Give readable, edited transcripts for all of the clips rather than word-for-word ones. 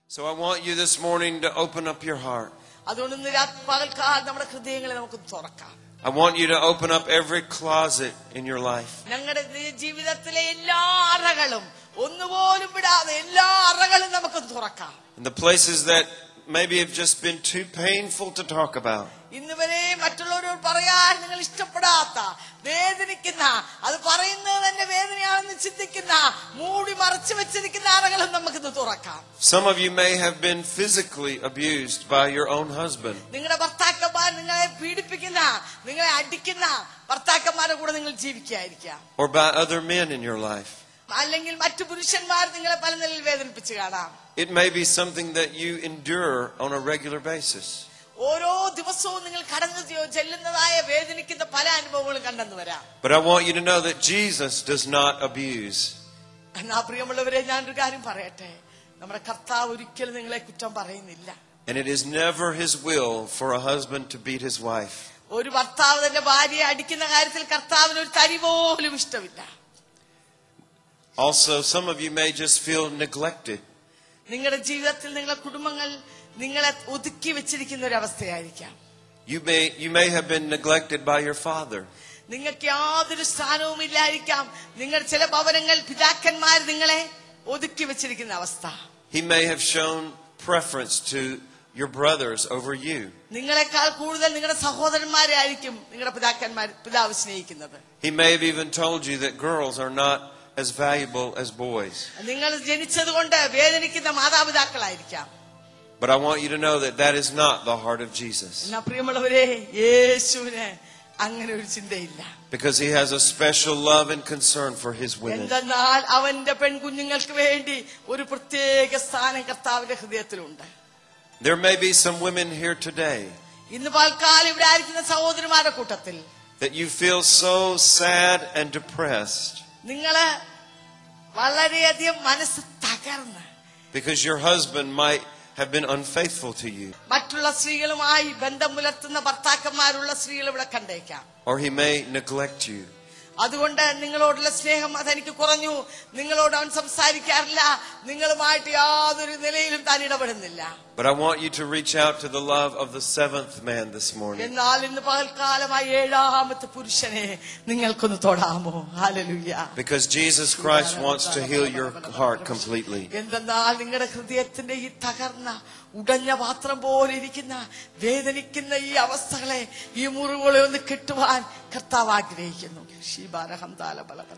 So I want you this morning to open up your heart. I want you to open up every closet in your life. And the places that maybe have just been too painful to talk about. Some of you may have been physically abused by your own husband. Or by other men in your life. It may be something that you endure on a regular basis. But I want you to know that Jesus does not abuse. And it is never his will for a husband to beat his wife. Also, some of you may just feel neglected. You may have been neglected by your father. He may have shown preference to your brothers over you. He may have even told you that girls are not as valuable as boys. But I want you to know that that is not the heart of Jesus. Because he has a special love and concern for his women. There may be some women here today that you feel so sad and depressed because your husband might have been unfaithful to you. Or he may neglect you. But I want you to reach out to the love of the seventh man this morning. Because Jesus Christ wants to heal your heart completely.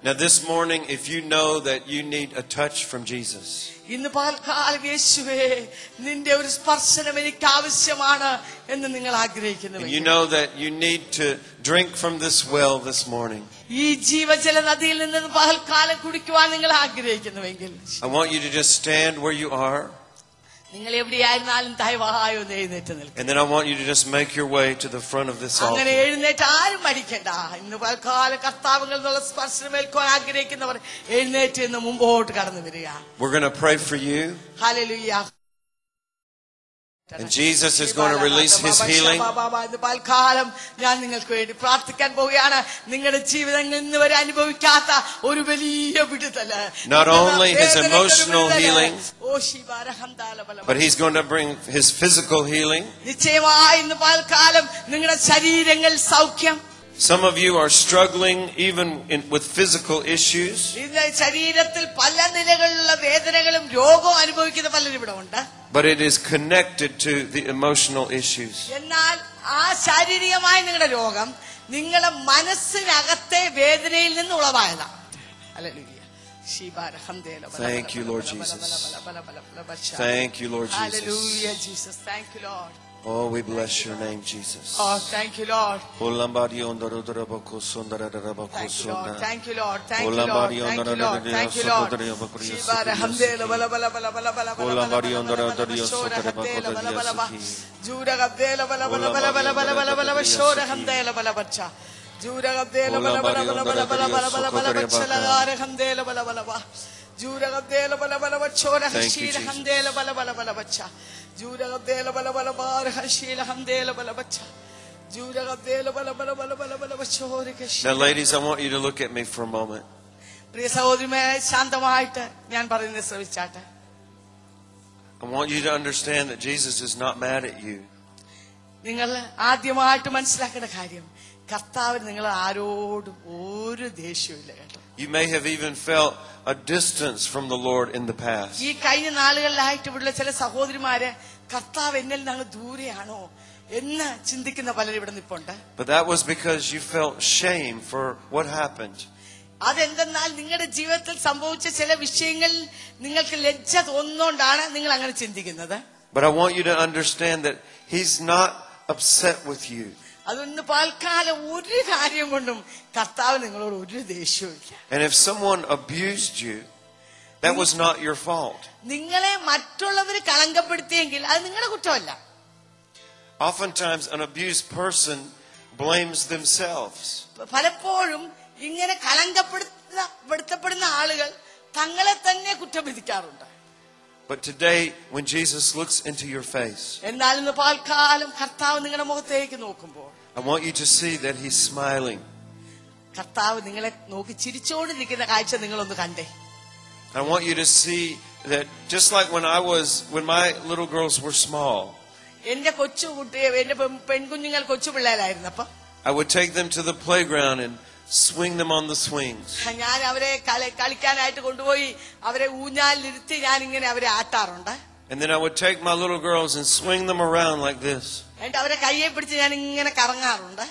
Now this morning, if you know that you need a touch from Jesus, and you know that you need to drink from this well this morning, I want you to just stand where you are. And then I want you to just make your way to the front of this altar. We're going to pray for you. Hallelujah. And Jesus is going to release his healing. Not only his emotional healing, but he's going to bring his physical healing. Some of you are struggling even with physical issues. But it is connected to the emotional issues. Thank you, Lord Jesus. Thank you, Lord Jesus. Hallelujah, Jesus. Thank you, Lord. Oh, we bless your name, Jesus. Oh, thank you, Lord. Thank you, Lord. Thank you, Lord. Thank you, Lord. Thank you, Lord. Thank you, Lord. Shibara hamdela bala bala bala bala bala bala bala shora hamdela bala bala jura hamdela bala bala bala bala bala bala shora hamdela bala bacha jura hamdela bala bala bala bala bala bala bala bacha lagare hamdela bala bala ba jura hamdela bala bala bachora hashira hamdela bala bala bala bacha. Now, ladies, I want you to look at me for a moment. I want you to understand that Jesus is not mad at you. നിങ്ങൾ ആദ്യമായിട്ട് മനസ്സിലാക്കേണ്ട കാര്യം, കർത്താവിന് നിങ്ങൾ ആരോടും ഒരു ദേഷ്യമില്ല കേട്ടോ. You may have even felt a distance from the Lord in the past. ഈ കഴിഞ്ഞ നാളുകളിലായിട്ട് ഇവിടെയുള്ള ചില സഹോദരിമാര് കർത്താവ് എന്നിൽ നിന്ന് ദൂരെയാണോ എന്ന് ചിന്തിക്കുന്ന പലരും ഇവിടെ നിൽപ്പുണ്ട്. But that was because you felt shame for what happened. അതെന്തെന്നാൽ നിങ്ങളുടെ ജീവിതത്തിൽ സംഭവിച്ച ചില വിഷയങ്ങൾ നിങ്ങൾക്ക് ലജ്ജ തോന്നുന്നോണ്ടാണ് നിങ്ങൾ അങ്ങനെ ചിന്തിക്കുന്നത്. But I want you to understand that He's not upset with you. അതൊന്ന് പാൽക്കാലം ഒരു കാര്യം കൊണ്ടും കർത്താവ് നിങ്ങളോട് ഒരു ദേഷ്യവുമില്ല. And if someone abused you, that was not your fault. നിങ്ങളെ മറ്റുള്ളവർ കളങ്കപ്പെടുത്തിയെങ്കിൽ അത് നിങ്ങളുടെ കുറ്റമല്ല. Oftentimes an abused person blames themselves. പലപ്പോഴും ഇങ്ങനെ കളങ്കപ്പെടുത്തപ്പെടുന്ന ആളുകൾ തങ്ങളെ തന്നെ കുറ്റപ്പെടുത്താറുണ്ട്. But today, when Jesus looks into your face, എന്നാൽ ഇന്ന് പാൽക്കാലം കർത്താവ് നിങ്ങളുടെ മുഖത്തേക്ക് നോക്കുമ്പോൾ, I want you to see that He's smiling. കർത്താവ് നിങ്ങളെ നോക്കി ചിരിച്ചോണ്ട് നിൽക്കുന്ന കാഴ്ച നിങ്ങളൊന്ന് കണ്ടേ. I want you to see that just like when my little girls were small, എന്റെ പെൺകുഞ്ഞുങ്ങൾ കൊച്ചു പിള്ളേരായിരുന്നപ്പോ I would take them to the playground and swing them on the swings. ഞാൻ അവരെ കളിക്കാനായിട്ട് കൊണ്ടുപോയി അവരെ ഊഞ്ഞാലിരുത്തി ഞാൻ ഇങ്ങനെ അവരെ ആട്ടാറുണ്ട്. And then I would take my little girls and swing them around like this. എന്നിട്ട് അവരെ കയ്യെ പിടിച്ച് ഞാൻ ഇങ്ങനെ കറങ്ങാറുണ്ട്.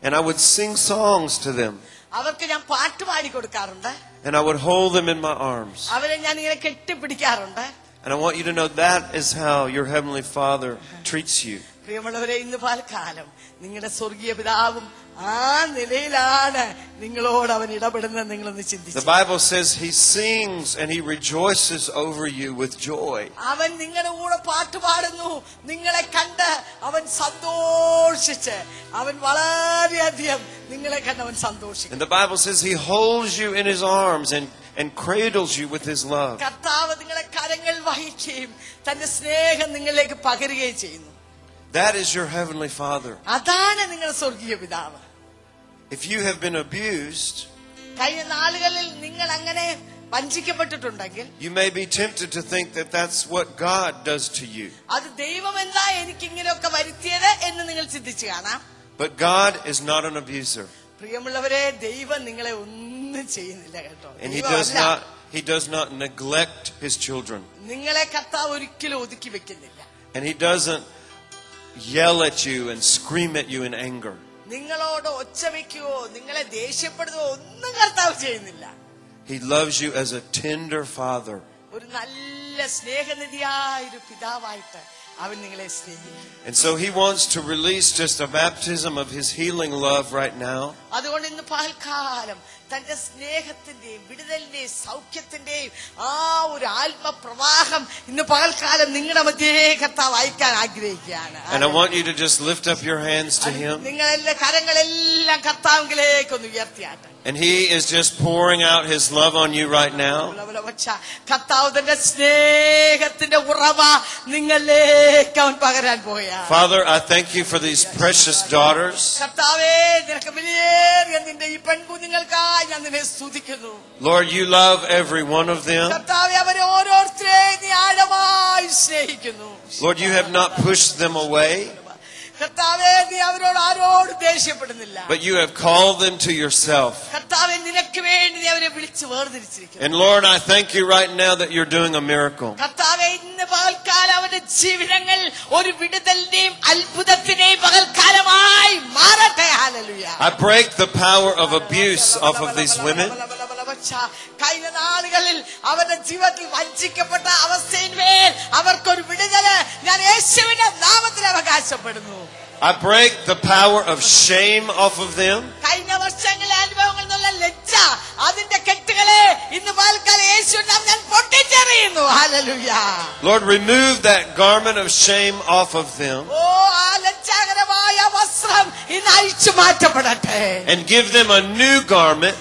And I would sing songs to them. അവർക്ക് ഞാൻ പാട്ട് പാടി കൊടുക്കാറുണ്ട്. And I would hold them in my arms. അവരെ ഞാൻ ഇങ്ങനെ കെട്ടിപ്പിടിക്കാറുണ്ട്. And I want you to know that is how your Heavenly Father treats you. പ്രിയമുള്ളവരെ, ഇന്ന് പാൽക്കാലം നിങ്ങളുടെ സ്വർഗീയ പിതാവും ആ നിലയിലാണ് നിങ്ങളോട് അവൻ ഇടപെടുന്നത് നിങ്ങളൊന്ന് ചിന്തിച്ചു. The Bible says He sings and He rejoices over you with joy. അവൻ നിങ്ങളുടെ കൂടെ പാട്ട് പാടുന്നു. നിങ്ങളെ കണ്ട് അവൻ സന്തോഷിച്ച് അവൻ വളരെയധികം നിങ്ങളെ കണ്ട് അവൻ സന്തോഷിക്കും. And the Bible says He holds you in His arms and cradles you with His love. കർത്താവ് നിങ്ങളെ കരങ്ങൾ വഹിക്കുകയും തന്റെ സ്നേഹം നിങ്ങളിലേക്ക് പകരുകയും ചെയ്യുന്നു. That is your Heavenly Father. അതാണ് നിങ്ങളുടെ സ്വർഗീയ പിതാവ്. If you have been abused, കഴിഞ്ഞ നാളുകളിൽ നിങ്ങൾ അങ്ങനെ വഞ്ചിക്കപ്പെട്ടിട്ടുണ്ടെങ്കിൽ, you may be tempted to think that that's what God does to you. അത് ദൈവം എന്താ എനിക്ക് ഇങ്ങനെയൊക്കെ വരുത്തിയത് എന്ന് നിങ്ങൾ ചിന്തിച്ചു കാണാം. But God is not an abuser. പ്രിയമുള്ളവരെ, ദൈവം നിങ്ങളെ ഒന്നും ചെയ്യുന്നില്ല കേട്ടോ. And He does not neglect His children. നിങ്ങളെ കർത്താവ് ഒരിക്കലും ഒതുക്കി വെക്കുന്നില്ല. And He doesn't yell at you and scream at you in anger. നിങ്ങളോട് ഒച്ച വെക്കുകയോ നിങ്ങളെ ദേഷ്യപ്പെടുകയോ ഒന്നും കർത്താവ് ചെയ്യുന്നില്ല. He loves you as a tender father. ഒരു നല്ല സ്നേഹനിധിയായ ഒരു പിതാവായിട്ട് അവൻ നിങ്ങളെ സ്നേഹിക്കുന്നു. And so He wants to release just a baptism of His healing love right now. അതുകൊണ്ട് ഇന്ന് പകൽക്കാലം തന്റെ സ്നേഹത്തിന്റെയും വിടുതലിന്റെയും സൗഖ്യത്തിന്റെയും ആ ഒരു ആത്മപ്രവാഹം ഇന്ന് പകൽക്കാലം നിങ്ങളുടെ മധ്യേ കർത്താവ് അയക്കാൻ ആഗ്രഹിക്കുകയാണ്. And I want you to just lift up your hands to Him. നിങ്ങളുടെ കരങ്ങളെല്ലാം കർത്താവിലേക്ക് ഒന്ന് ഉയർത്തിയാട്ടെ. And He is just pouring out His love on you right now. കർത്താവ് തന്റെ സ്നേഹത്തിന്റെ ഉറവ നിങ്ങളിലേക്ക് അവൻ പകരാൻ പോവുകയാണ്. Father, I thank you for these precious daughters. കർത്താവേ, നിനക്ക് വിലയേറിയ നിന്റെ ഈ പെൺകുഞ്ഞുങ്ങൾക്കായി ഞാൻ നിന്നെ സ്തുതിക്കുന്നു. Lord, you love every one of them. കർത്താവേ, അവരെ ഓരോരുത്തരെയും നീ ആഴമായി സ്നേഹിക്കുന്നു. Lord, you have not pushed them away, കർത്താവേ, നീ അവരോട് ആരോട് ദേഷ്യപ്പെടുന്നില്ല. but you have called them to yourself. കർത്താവേ, നിനക്ക് വേണ്ടി നീ അവരെ വിളിച്ച് വേർതിരിച്ചിരിക്കുന്നു. And Lord, I thank you right now that you're doing a miracle. കർത്താവേ, ഇന്ന് പകൽക്കാലം അവരുടെ ജീവിതങ്ങൾ ഒരു വിടുതലിന്റെയും അത്ഭുതത്തിന്റെയും പകൽക്കാലമായി മാറട്ടെ. Hallelujah. I break the power of abuse off of these women. കഴിഞ്ഞ നാളുകളിൽ അവരുടെ ജീവിതത്തിൽ വഞ്ചിക്കപ്പെട്ട അവസ്ഥയിന്മേൽ അവർക്കൊരു വിടുതല് ഞാൻ യേശുവിന്റെ നാമത്തിൽ അവകാശപ്പെടുന്നു. I break the power of shame off of them. കഴിഞ്ഞ വർഷങ്ങളിലെ അനുഭവങ്ങളിൽ നിന്നുള്ള ലജ്ജ അതിന്റെ കെട്ടുകളെ ഇന്ന് പകൽക്കാലം യേശുവിന്റെ നാമത്തിൽ ഞാൻ പൊട്ടിച്ചെറിയുന്നു. Hallelujah. Lord, remove that garment of shame off of them. ഓ, ആ ലജ്ജാകരമായ വസ്ത്രം ഇന്ന് അഴിച്ചു മാറ്റപ്പെടട്ടെ. And give them a new garment